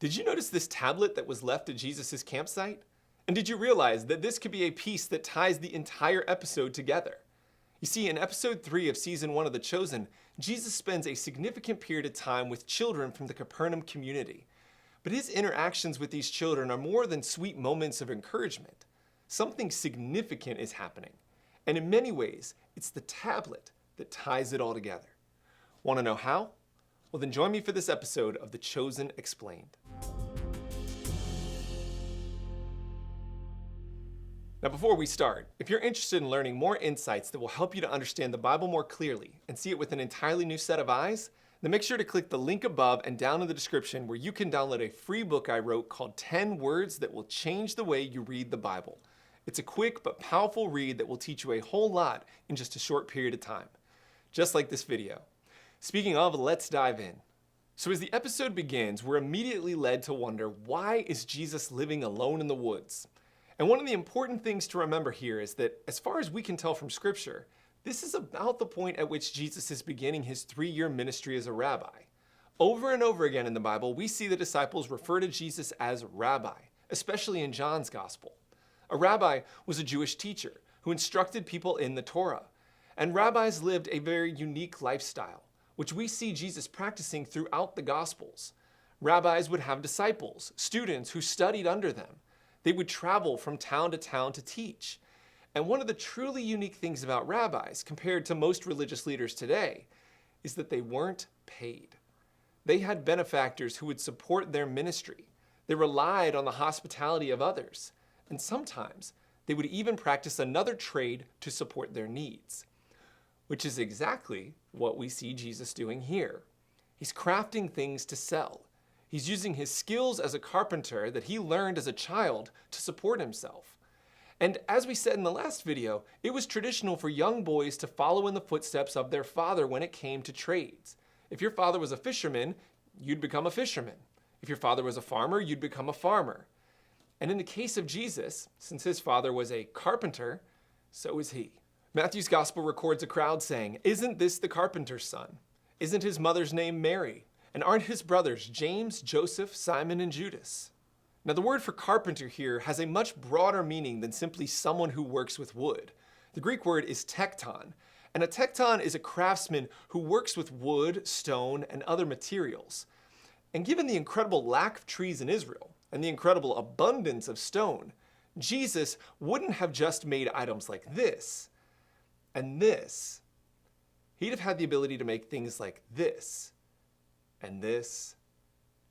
Did you notice this tablet that was left at Jesus' campsite? And did you realize that this could be a piece that ties the entire episode together? You see, in episode 3 of season 1 of The Chosen, Jesus spends a significant period of time with children from the Capernaum community. But his interactions with these children are more than sweet moments of encouragement. Something significant is happening. And in many ways, it's the tablet that ties it all together. Want to know how? Well, then join me for this episode of The Chosen Explained. Now, before we start, if you're interested in learning more insights that will help you to understand the Bible more clearly and see it with an entirely new set of eyes, then make sure to click the link above and down in the description where you can download a free book I wrote called 10 Words That Will Change the Way You Read the Bible. It's a quick but powerful read that will teach you a whole lot in just a short period of time. Just like this video. Speaking of, let's dive in. So as the episode begins, we're immediately led to wonder, why is Jesus living alone in the woods? And one of the important things to remember here is that, as far as we can tell from Scripture, this is about the point at which Jesus is beginning his 3-year ministry as a rabbi. Over and over again in the Bible, we see the disciples refer to Jesus as rabbi, especially in John's Gospel. A rabbi was a Jewish teacher who instructed people in the Torah. And rabbis lived a very unique lifestyle, which we see Jesus practicing throughout the Gospels. Rabbis would have disciples, students who studied under them. They would travel from town to teach. And one of the truly unique things about rabbis, compared to most religious leaders today, is that they weren't paid. They had benefactors who would support their ministry. They relied on the hospitality of others. And sometimes they would even practice another trade to support their needs. Which is exactly what we see Jesus doing here. He's crafting things to sell. He's using his skills as a carpenter that he learned as a child to support himself. And as we said in the last video, it was traditional for young boys to follow in the footsteps of their father when it came to trades. If your father was a fisherman, you'd become a fisherman. If your father was a farmer, you'd become a farmer. And in the case of Jesus, since his father was a carpenter, so is he. Matthew's gospel records a crowd saying, "Isn't this the carpenter's son? Isn't his mother's name Mary? And aren't his brothers James, Joseph, Simon, and Judas?" Now, the word for carpenter here has a much broader meaning than simply someone who works with wood. The Greek word is tekton, and a tekton is a craftsman who works with wood, stone, and other materials. And given the incredible lack of trees in Israel and the incredible abundance of stone, Jesus wouldn't have just made items like this and this. He'd have had the ability to make things like this and this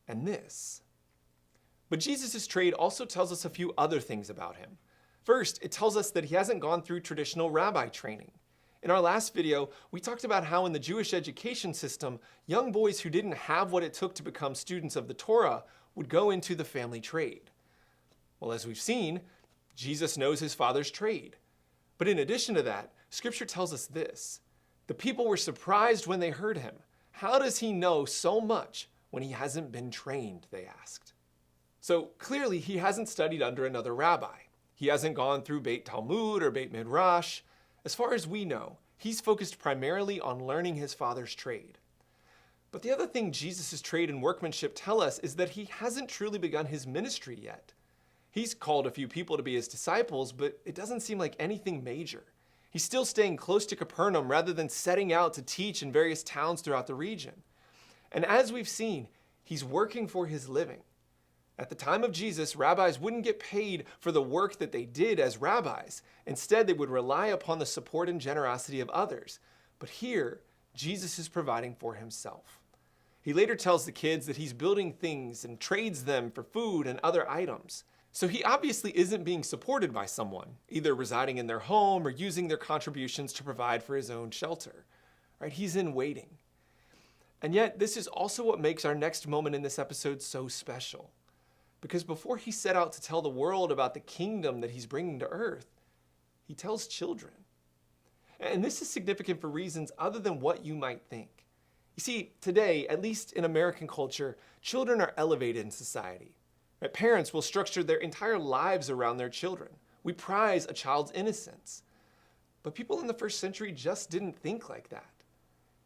and this. But Jesus' trade also tells us a few other things about him. First, it tells us that he hasn't gone through traditional rabbi training. In our last video, we talked about how in the Jewish education system, young boys who didn't have what it took to become students of the Torah would go into the family trade. Well, as we've seen, Jesus knows his father's trade. But in addition to that, Scripture tells us this: the people were surprised when they heard him. How does he know so much when he hasn't been trained, they asked. So clearly he hasn't studied under another rabbi. He hasn't gone through Beit Talmud or Beit Midrash. As far as we know, he's focused primarily on learning his father's trade. But the other thing Jesus' trade and workmanship tell us is that he hasn't truly begun his ministry yet. He's called a few people to be his disciples, but it doesn't seem like anything major. He's still staying close to Capernaum rather than setting out to teach in various towns throughout the region. And as we've seen, he's working for his living. At the time of Jesus, rabbis wouldn't get paid for the work that they did as rabbis. Instead, they would rely upon the support and generosity of others. But here, Jesus is providing for himself. He later tells the kids that he's building things and trades them for food and other items. So he obviously isn't being supported by someone, either residing in their home or using their contributions to provide for his own shelter. Right? He's in waiting. And yet, this is also what makes our next moment in this episode so special. Because before he set out to tell the world about the kingdom that he's bringing to earth, he tells children. And this is significant for reasons other than what you might think. You see, today, at least in American culture, children are elevated in society. Right? Parents will structure their entire lives around their children. We prize a child's innocence. But people in the first century just didn't think like that.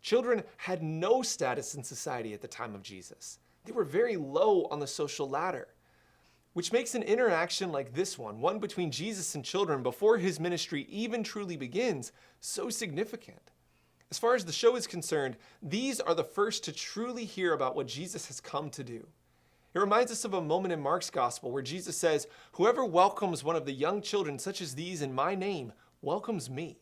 Children had no status in society at the time of Jesus. They were very low on the social ladder, which makes an interaction like this one between Jesus and children before his ministry even truly begins, so significant. As far as the show is concerned, these are the first to truly hear about what Jesus has come to do. It reminds us of a moment in Mark's gospel where Jesus says, "Whoever welcomes one of the young children such as these in my name welcomes me."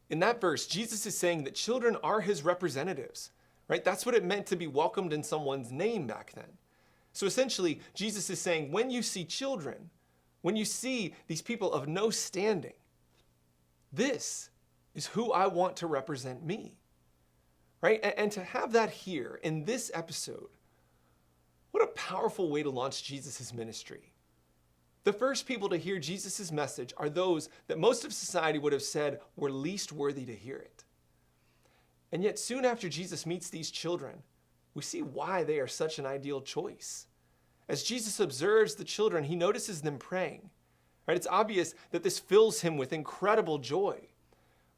In that verse, Jesus is saying that children are his representatives, right? That's what it meant to be welcomed in someone's name back then. So essentially, Jesus is saying, when you see children, when you see these people of no standing, this is who I want to represent me, right? And to have that here in this episode, what a powerful way to launch Jesus' ministry. The first people to hear Jesus' message are those that most of society would have said were least worthy to hear it. And yet soon after Jesus meets these children, we see why they are such an ideal choice. As Jesus observes the children, he notices them praying, right? It's obvious that this fills him with incredible joy.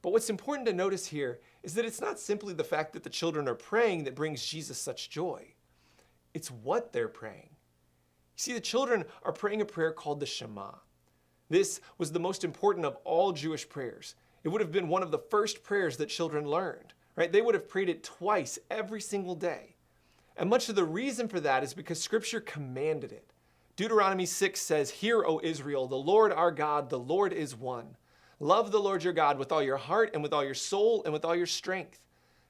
But what's important to notice here is that it's not simply the fact that the children are praying that brings Jesus such joy. It's what they're praying. You see, the children are praying a prayer called the Shema. This was the most important of all Jewish prayers. It would have been one of the first prayers that children learned, right? They would have prayed it twice every single day. And much of the reason for that is because Scripture commanded it. Deuteronomy 6 says, "Hear, O Israel, the Lord our God, the Lord is one. Love the Lord your God with all your heart and with all your soul and with all your strength.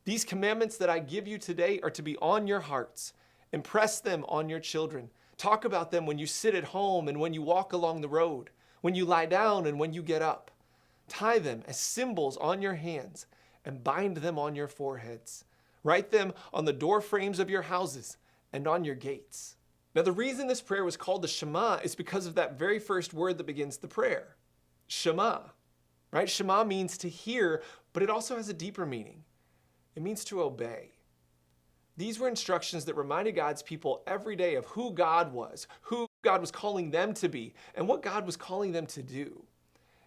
These commandments that I give you today are to be on your hearts. Impress them on your children. Talk about them when you sit at home and when you walk along the road, when you lie down and when you get up. Tie them as symbols on your hands and bind them on your foreheads. Write them on the door frames of your houses and on your gates." Now, the reason this prayer was called the Shema is because of that very first word that begins the prayer, Shema, right? Shema means to hear, but it also has a deeper meaning. It means to obey. These were instructions that reminded God's people every day of who God was calling them to be, and what God was calling them to do.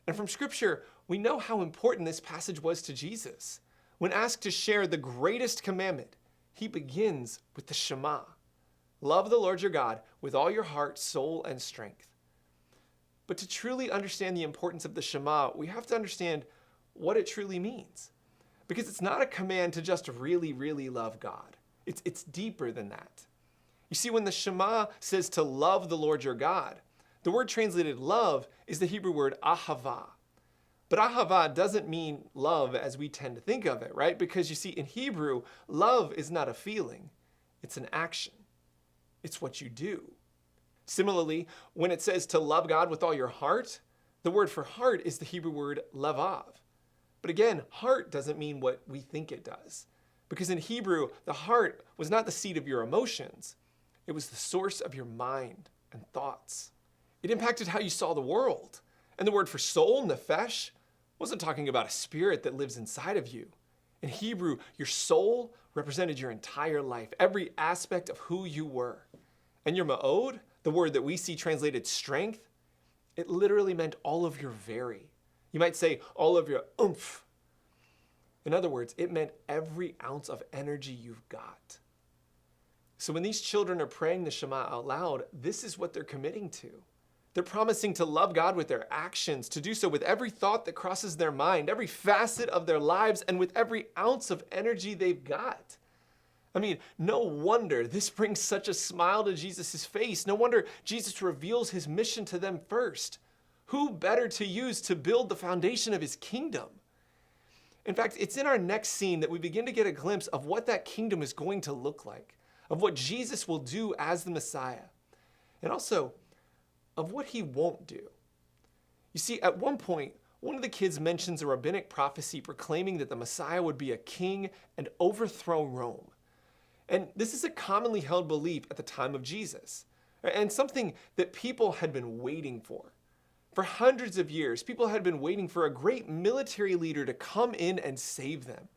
And from Scripture, we know how important this passage was to Jesus. When asked to share the greatest commandment, he begins with the Shema. Love the Lord your God with all your heart, soul, and strength. But to truly understand the importance of the Shema, we have to understand what it truly means. Because it's not a command to just really, really love God. It's deeper than that. You see, when the Shema says to love the Lord your God, the word translated love is the Hebrew word ahava. But ahava doesn't mean love as we tend to think of it, right? Because you see, in Hebrew, love is not a feeling, it's an action. It's what you do. Similarly, when it says to love God with all your heart, the word for heart is the Hebrew word levav. But again, heart doesn't mean what we think it does. Because in Hebrew, the heart was not the seat of your emotions. It was the source of your mind and thoughts. It impacted how you saw the world. And the word for soul, nefesh, wasn't talking about a spirit that lives inside of you. In Hebrew, your soul represented your entire life, every aspect of who you were. And your ma'od, the word that we see translated strength, it literally meant all of your very. You might say all of your oomph. In other words, it meant every ounce of energy you've got. So when these children are praying the Shema out loud, this is what they're committing to. They're promising to love God with their actions, to do so with every thought that crosses their mind, every facet of their lives, and with every ounce of energy they've got. I mean, no wonder this brings such a smile to Jesus' face. No wonder Jesus reveals his mission to them first. Who better to use to build the foundation of his kingdom? In fact, it's in our next scene that we begin to get a glimpse of what that kingdom is going to look like, of what Jesus will do as the Messiah, and also of what he won't do. You see, at one point, one of the kids mentions a rabbinic prophecy proclaiming that the Messiah would be a king and overthrow Rome. And this is a commonly held belief at the time of Jesus, and something that people had been waiting for. For hundreds of years, people had been waiting for a great military leader to come in and save them.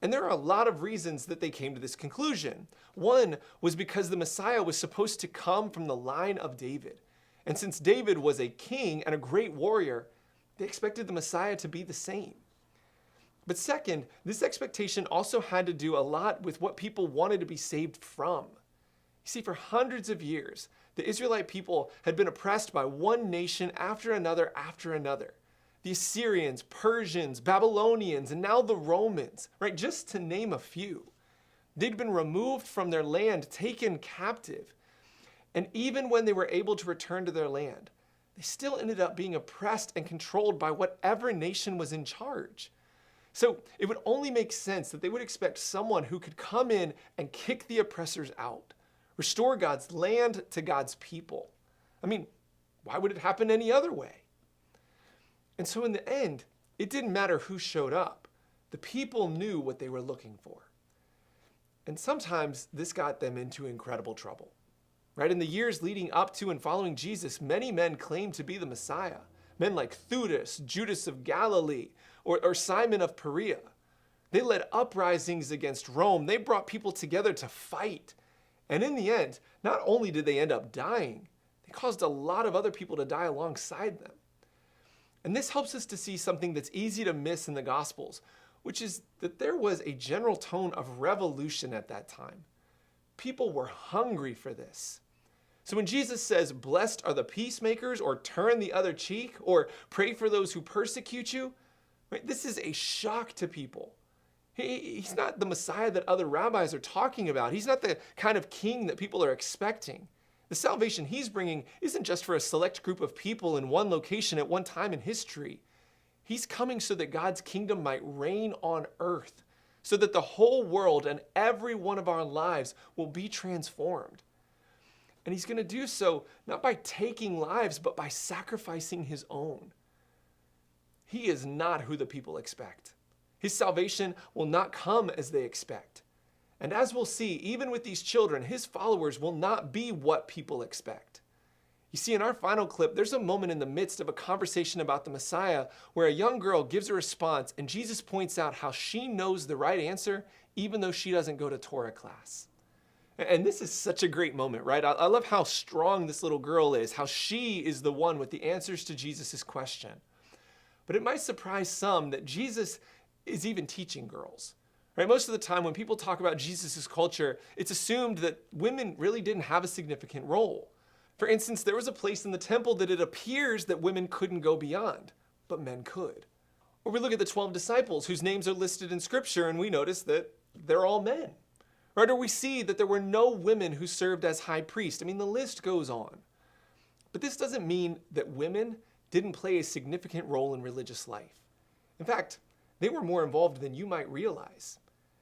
And there are a lot of reasons that they came to this conclusion. One was because the Messiah was supposed to come from the line of David. And since David was a king and a great warrior, they expected the Messiah to be the same. But second, this expectation also had to do a lot with what people wanted to be saved from. You see, for hundreds of years, the Israelite people had been oppressed by one nation after another after another. The Assyrians, Persians, Babylonians, and now the Romans, right? Just to name a few. They'd been removed from their land, taken captive. And even when they were able to return to their land, they still ended up being oppressed and controlled by whatever nation was in charge. So it would only make sense that they would expect someone who could come in and kick the oppressors out, restore God's land to God's people. I mean, why would it happen any other way? And so in the end, it didn't matter who showed up. The people knew what they were looking for. And sometimes this got them into incredible trouble. Right? In the years leading up to and following Jesus, many men claimed to be the Messiah. Men like Theudas, Judas of Galilee, or Simon of Perea. They led uprisings against Rome. They brought people together to fight. And in the end, not only did they end up dying, they caused a lot of other people to die alongside them. And this helps us to see something that's easy to miss in the Gospels, which is that there was a general tone of revolution at that time. People were hungry for this. So when Jesus says, "Blessed are the peacemakers," or "turn the other cheek," or "pray for those who persecute you," right, this is a shock to people. He's not the Messiah that other rabbis are talking about. He's not the kind of king that people are expecting. The salvation he's bringing isn't just for a select group of people in one location at one time in history. He's coming so that God's kingdom might reign on earth, so that the whole world and every one of our lives will be transformed. And he's going to do so not by taking lives, but by sacrificing his own. He is not who the people expect. His salvation will not come as they expect. And as we'll see, even with these children, his followers will not be what people expect. You see, in our final clip, there's a moment in the midst of a conversation about the Messiah where a young girl gives a response and Jesus points out how she knows the right answer even though she doesn't go to Torah class. And this is such a great moment, right? I love how strong this little girl is, how she is the one with the answers to Jesus' question. But it might surprise some that Jesus is even teaching girls. Right? Most of the time when people talk about Jesus' culture, it's assumed that women really didn't have a significant role. For instance, there was a place in the temple that it appears that women couldn't go beyond, but men could. Or we look at the 12 disciples whose names are listed in Scripture and we notice that they're all men. Right? Or we see that there were no women who served as high priest. I mean, the list goes on. But this doesn't mean that women didn't play a significant role in religious life. In fact, they were more involved than you might realize.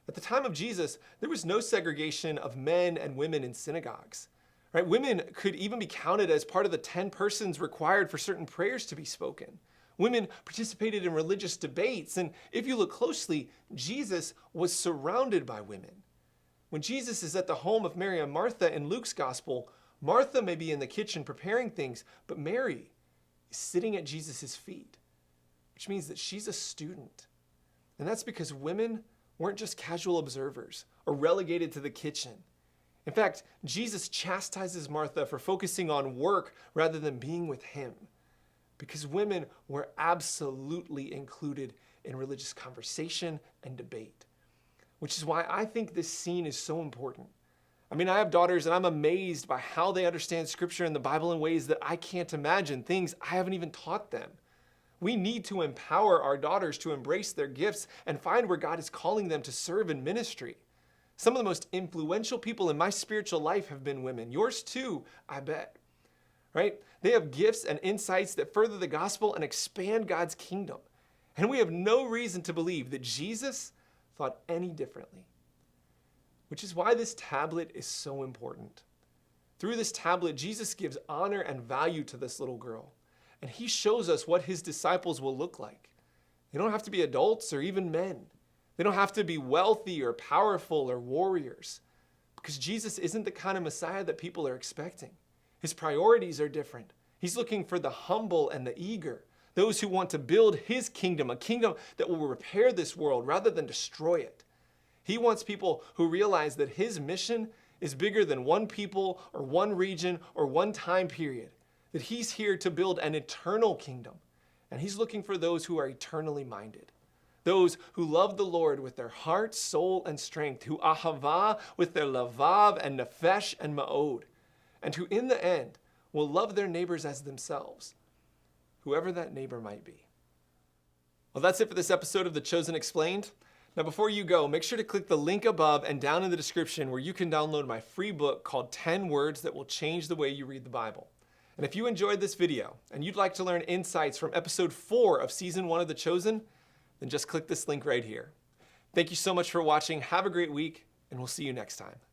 At the time of Jesus, there was no segregation of men and women in synagogues. Right? Women could even be counted as part of the 10 persons required for certain prayers to be spoken. Women participated in religious debates, and if you look closely, Jesus was surrounded by women. When Jesus is at the home of Mary and Martha in Luke's gospel, Martha may be in the kitchen preparing things, but Mary is sitting at Jesus' feet, which means that she's a student. And that's because women weren't just casual observers or relegated to the kitchen. In fact, Jesus chastises Martha for focusing on work rather than being with him, because women were absolutely included in religious conversation and debate, which is why I think this scene is so important. I mean, I have daughters and I'm amazed by how they understand Scripture and the Bible in ways that I can't imagine, things I haven't even taught them. We need to empower our daughters to embrace their gifts and find where God is calling them to serve in ministry. Some of the most influential people in my spiritual life have been women. Yours too, I bet. Right? They have gifts and insights that further the gospel and expand God's kingdom. And we have no reason to believe that Jesus thought any differently. Which is why this tablet is so important. Through this tablet, Jesus gives honor and value to this little girl. And he shows us what his disciples will look like. They don't have to be adults or even men. They don't have to be wealthy or powerful or warriors. Because Jesus isn't the kind of Messiah that people are expecting. His priorities are different. He's looking for the humble and the eager. Those who want to build his kingdom, a kingdom that will repair this world rather than destroy it. He wants people who realize that his mission is bigger than one people or one region or one time period. That he's here to build an eternal kingdom. And he's looking for those who are eternally minded. Those who love the Lord with their heart, soul, and strength, who ahava with their lavav and nefesh and ma'od, and who in the end will love their neighbors as themselves, whoever that neighbor might be. Well, that's it for this episode of The Chosen Explained. Now, before you go, make sure to click the link above and down in the description where you can download my free book called 10 Words That Will Change the Way You Read the Bible. And if you enjoyed this video and you'd like to learn insights from episode 4 of season 1 of The Chosen, then just click this link right here. Thank you so much for watching. Have a great week, and we'll see you next time.